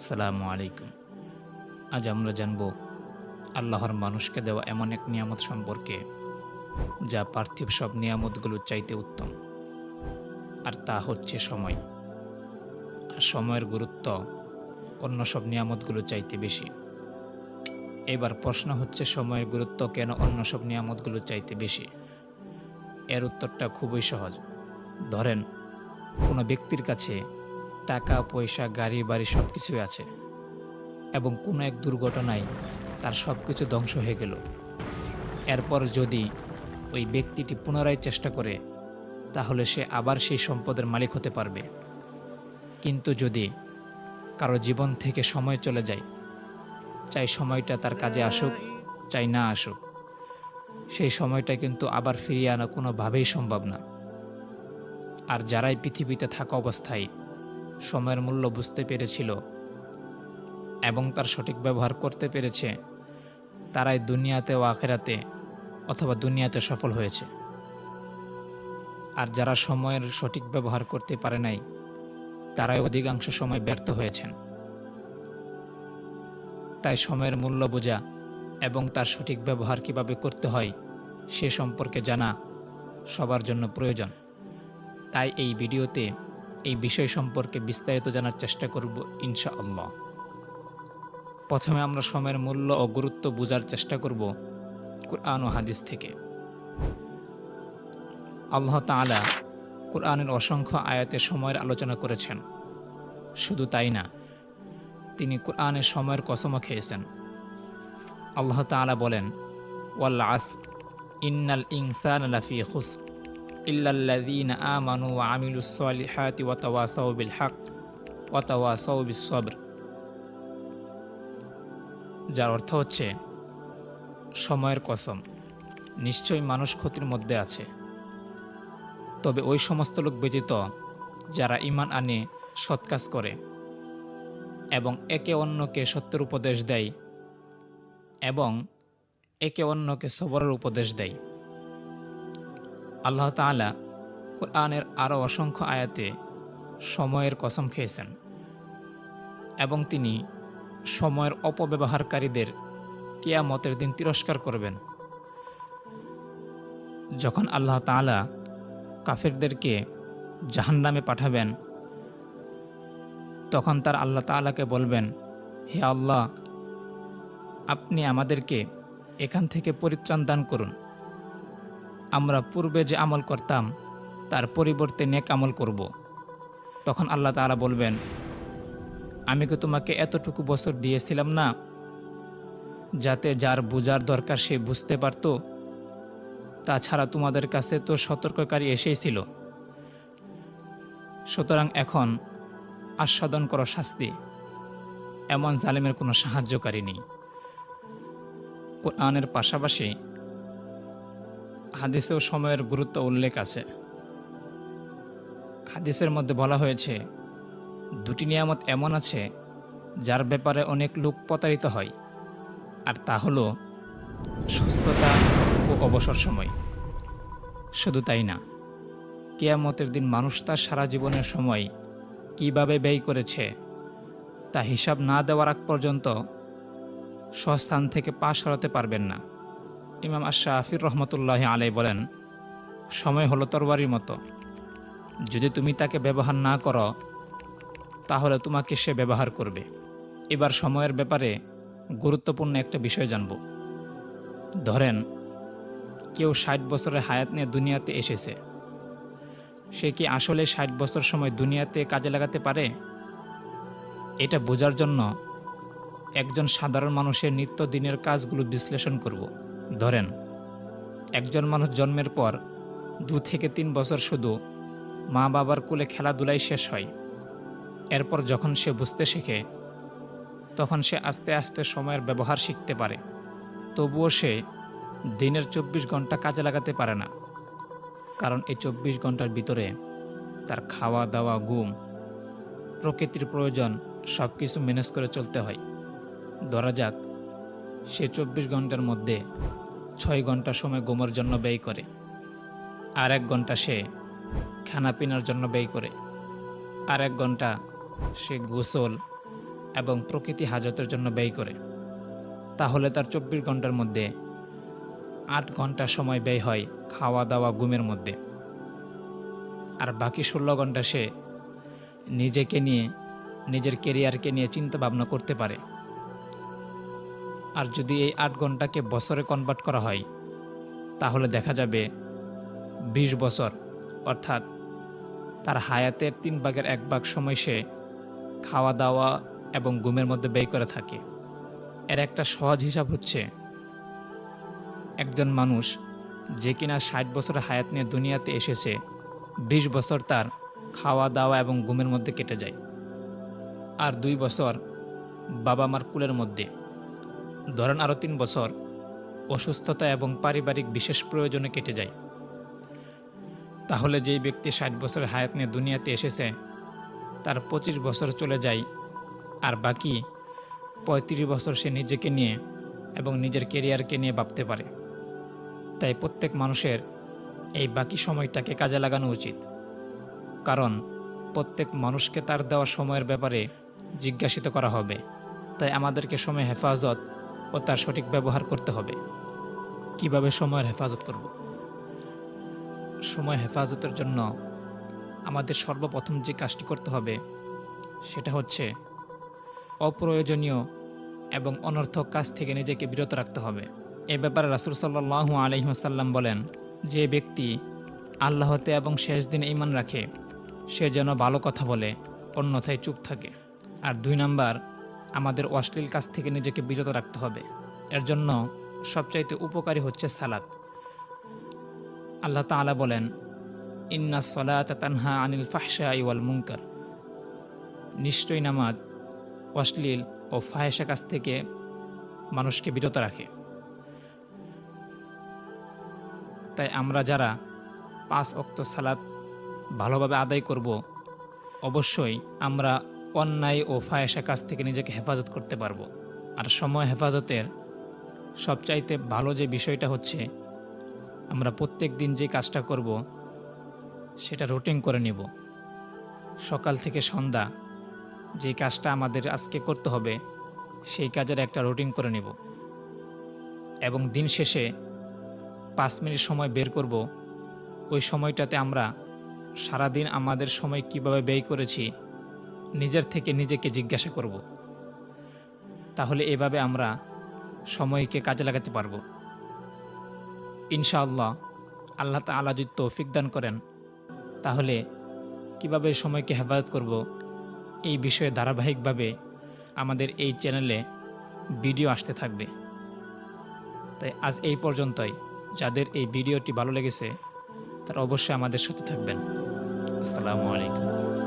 আসসালামু আলাইকুম। আজ আমরা জানব আল্লাহর মানুষকে দেওয়া এমন এক নিয়ামত সম্পর্কে যা পার্থিব সব নিয়ামতগুলোর চাইতে উত্তম, আর তা হচ্ছে সময়। আর সময়ের গুরুত্ব অন্য সব নিয়ামতগুলো চাইতে বেশি। এবার প্রশ্ন হচ্ছে, সময়ের গুরুত্ব কেন অন্য সব নিয়ামতগুলো চাইতে বেশি? এর উত্তরটা খুবই সহজ। ধরেন, কোনো ব্যক্তির কাছে টাকা পয়সা গাড়ি বাড়ি সব কিছুই আছে, এবং কোনো এক দুর্ঘটনায় তার সব কিছু ধ্বংস হয়ে গেল। এরপর যদি ওই ব্যক্তিটি পুনরায় চেষ্টা করে, তাহলে সে আবার সেই সম্পদের মালিক হতে পারবে। কিন্তু যদি কারো জীবন থেকে সময় চলে যায়, চাই সময়টা তার কাজে আসুক চাই না আসুক, সেই সময়টা কিন্তু আবার ফিরিয়ে আনা কোনোভাবেই সম্ভব না। আর যারাই পৃথিবীতে থাকা অবস্থায় সময়ের মূল্য বুঝতে পেরেছিল এবং তার সঠিক ব্যবহার করতে পেরেছে, তারাই দুনিয়াতে ও আখেরাতে অথবা দুনিয়াতে সফল হয়েছে। আর যারা সময়ের সঠিক ব্যবহার করতে পারে নাই, তারাই অধিকাংশ সময় ব্যর্থ হয়েছেন। তাই সময়ের মূল্য বোঝা এবং তার সঠিক ব্যবহার কিভাবে করতে হয় সে সম্পর্কে জানা সবার জন্য প্রয়োজন। তাই এই ভিডিওতে এই বিষয় সম্পর্কে বিস্তারিত জানার চেষ্টা করব ইনশাআল্লাহ। প্রথমে আমরা সময়ের মূল্য ও গুরুত্ব বোঝার চেষ্টা করব কুরআন ও হাদিস থেকে। আল্লাহ তাআলা কুরআনের অসংখ্য আয়াতে সময়ের আলোচনা করেছেন। শুধু তাই না, তিনি কুরআনের সময়ের কসমও খেয়েছেন। আল্লাহ তাআলা বলেন, ওয়াল আসর ইন্নাল ইনসানা লাফি খুসর ইল্লাল্লাযীনা আমানু ওয়া আমিলুস সলিহাতি ওয়া তাওয়াসাউ বিল হক ওয়া তাওয়াসাউ বিস সবর। যার অর্থ হচ্ছে, সময়ের কসম, নিশ্চয়ই মানুষ ক্ষতির মধ্যে আছে, তবে ওই সমস্ত লোক ব্যতীত যারা ঈমান আনে, সৎ কাজ করে এবং একে অন্যকে সত্যের উপদেশ দেয় এবং একে অন্যকে সবরের উপদেশ দেয়। আল্লাহ তাআলা কুরআনের আরও অসংখ্য আয়াতে সময়ের কসম খেয়েছেন এবং তিনি সময়ের অপব্যবহারকারীদের কিয়ামতের দিন তিরস্কার করবেন। যখন আল্লাহ তাআলা কাফেরদেরকে জাহান্নামে পাঠাবেন, তখন তার আল্লাহ তাআলাকে বলবেন, হে আল্লাহ, আপনি আমাদেরকে এখান থেকে পরিত্রাণ দান করুন। আমরা পূর্বে যে আমল করতাম তার পরিবর্তে নেক আমল করব। তখন আল্লাহ তাআলা বলবেন, আমি কি তোমাকে এতটুকু বছর দিয়েছিলাম না, যাতে যার বুঝার দরকার সে বুঝতে পারত? তাছাড়া তোমাদের কাছে তো সতর্ককারী এসেছিল। সুতরাং এখন আস্বাদন করো শাস্তি, এমন জালেমের কোনো সাহায্যকারী নেই। কুরআনের পাশাপাশি হাদিসেও সময়ের গুরুত্ব উল্লেখ আছে। হাদিসের মধ্যে বলা হয়েছে, দুটি নিয়ামত এমন আছে যার ব্যাপারে অনেক লোক প্রতারিত হয়, আর তা হলো সুস্থতা ও অবসর সময়। শুধু তাই না, কিয়ামতের দিন মানুষ তার সারা জীবনের সময় কিভাবে ব্যয় করেছে তা হিসাব না দেওয়ার আগ পর্যন্ত স্বস্থান থেকে পা সরাতে পারবেন না। ইমাম আশ-শাফিঈ রহমতুল্লাহি আলাইহি বলেন, সময় হলো তরবারির মতো, যদি তুমি তাকে ব্যবহার না করো তাহলে তোমাকে সে ব্যবহার করবে। এবার সময়ের ব্যাপারে গুরুত্বপূর্ণ একটা বিষয় জানব। ধরেন, কেউ 60 বছরের হায়াত নিয়ে দুনিয়াতে এসেছে। সে কি আসলে 60 বছর সময় দুনিয়াতে কাজে লাগাতে পারে? এটা বোঝার জন্য একজন সাধারণ মানুষের নিত্যদিনের কাজগুলো বিশ্লেষণ করব। ধরেন, একজন মানুষ জন্মের পর 2 থেকে 3 বছর শুধু মা বাবার কোলে খেলাধুলাই শেষ হয়। এরপর যখন সে বুঝতে শেখে, তখন সে আস্তে আস্তে সময়ের ব্যবহার শিখতে পারে। তবুও সে দিনের 24 ঘন্টা কাজে লাগাতে পারে না, কারণ এই 24 ঘন্টার ভিতরে তার খাওয়া দাওয়া, ঘুম, প্রকৃতির প্রয়োজন সব কিছু ম্যানেজ করে চলতে হয়। ধরা যাক, সে 24 ঘন্টার মধ্যে 6 ঘন্টা সময় ঘুমের জন্য ব্যয় করে, আর 1 ঘন্টা সে খানাপিনার জন্য ব্যয় করে, আর 1 ঘন্টা সে গোসল এবং প্রকৃতি হাজতের জন্য ব্যয় করে, তাহলে তার 24 ঘন্টার মধ্যে 8 ঘন্টা সময় ব্যয় হয় খাওয়া দাওয়া ঘুমের মধ্যে, আর বাকি 16 ঘন্টা সে নিজেকে নিয়ে, নিজের কেরিয়ারকে নিয়ে চিন্তা ভাবনা করতে পারে। আর যদি এই 8 ঘন্টাকে বছরে কনভার্ট করা হয়, তাহলে দেখা যাবে 20 বছর, অর্থাৎ তার হায়াতের 3 ভাগের 1 ভাগ সময় সে খাওয়া দাওয়া এবং ঘুমের মধ্যে ব্যয় করে থাকে। এর একটা সহজ হিসাব হচ্ছে, একজন মানুষ যে কিনা 60 বছরের হায়াত নিয়ে দুনিয়াতে এসেছে, 20 বছর তার খাওয়া দাওয়া এবং ঘুমের মধ্যে কেটে যায়, আর 2 বছর বাবা মার কুলের মধ্যে, ধরেন আরও 3 বছর অসুস্থতা এবং পারিবারিক বিশেষ প্রয়োজনে কেটে যায়। তাহলে যেই ব্যক্তি 60 বছরের হায়াত নিয়ে দুনিয়াতে এসেছে, তার 25 বছর চলে যায়, আর বাকি 35 বছর সে নিজেকে নিয়ে এবং নিজের কেরিয়ারকে নিয়ে ভাবতে পারে। তাই প্রত্যেক মানুষের এই বাকি সময়টাকে কাজে লাগানো উচিত, কারণ প্রত্যেক মানুষকে তার দেওয়া সময়ের ব্যাপারে জিজ্ঞাসিত করা হবে। তাই আমাদেরকে সময় হেফাজত ও তার সঠিক ব্যবহার করতে হবে। কিভাবে সময়ের হেফাজত করব? সময় হেফাজতের জন্য আমাদের সর্বপ্রথম যে কাজটি করতে হবে সেটা হচ্ছে অপ্রয়োজনীয় এবং অনর্থক কাজ থেকে নিজেকে বিরত রাখতে হবে। এ ব্যাপারে রাসূল সাল্লাল্লাহু আলাইহি ওয়াসাল্লাম বলেন, যে ব্যক্তি আল্লাহতে এবং শেষ দিনে ঈমান রাখে সে যেন ভালো কথা বলে, অন্যথায় চুপ থাকে। আর 2 নাম্বার, আমাদের অশ্লীল কাজ থেকে নিজেকে বিরত রাখতে হবে। এর জন্য সবচাইতে উপকারী হচ্ছে সালাত। আল্লাহ তাআলা বলেন, ইন্নাস সালাতা তানহা আনিল ফাহশাই ওয়াল মুনকার, নিশ্চয়ই নামাজ অশ্লীল ও ফাহেসা কাজ থেকে মানুষকে বিরত রাখে। তাই আমরা যারা 5 ওয়াক্ত সালাত ভালোভাবে আদায় করব, অবশ্যই আমরা অন্যায় ও ফাহেসা কাজ থেকে নিজেকে হেফাজত করতে পারবো। আর সময় হেফাজতের সবচাইতে ভালো যে বিষয়টা হচ্ছে, আমরা প্রত্যেক দিন যে কাজটা করব সেটা রুটিন করে নিব। সকাল থেকে সন্ধ্যা যে কাজটা আমাদের আজকে করতে হবে সেই কাজের একটা রুটিন করে নিব, এবং দিন শেষে 5 মিনিট সময় বের করব। ওই সময়টাতে আমরা সারাদিন আমাদের সময় কিভাবে ব্যয় করেছি নিজের থেকে নিজেকে জিজ্ঞাসা করব। তাহলে এভাবে আমরা সময়কে কাজে লাগাতে পারব ইনশাআল্লাহ। আল্লাহ তাআলা যদি তৌফিক দান করেন, তাহলে কিভাবে সময়কে হেফাজত করব এই বিষয়ে ধারাবাহিকভাবে আমাদের এই চ্যানেলে ভিডিও আসতে থাকবে। তাই আজ এই পর্যন্তই। যাদের এই ভিডিওটি ভালো লেগেছে তারা অবশ্যই আমাদের সাথে থাকবেন। আসসালামু আলাইকুম।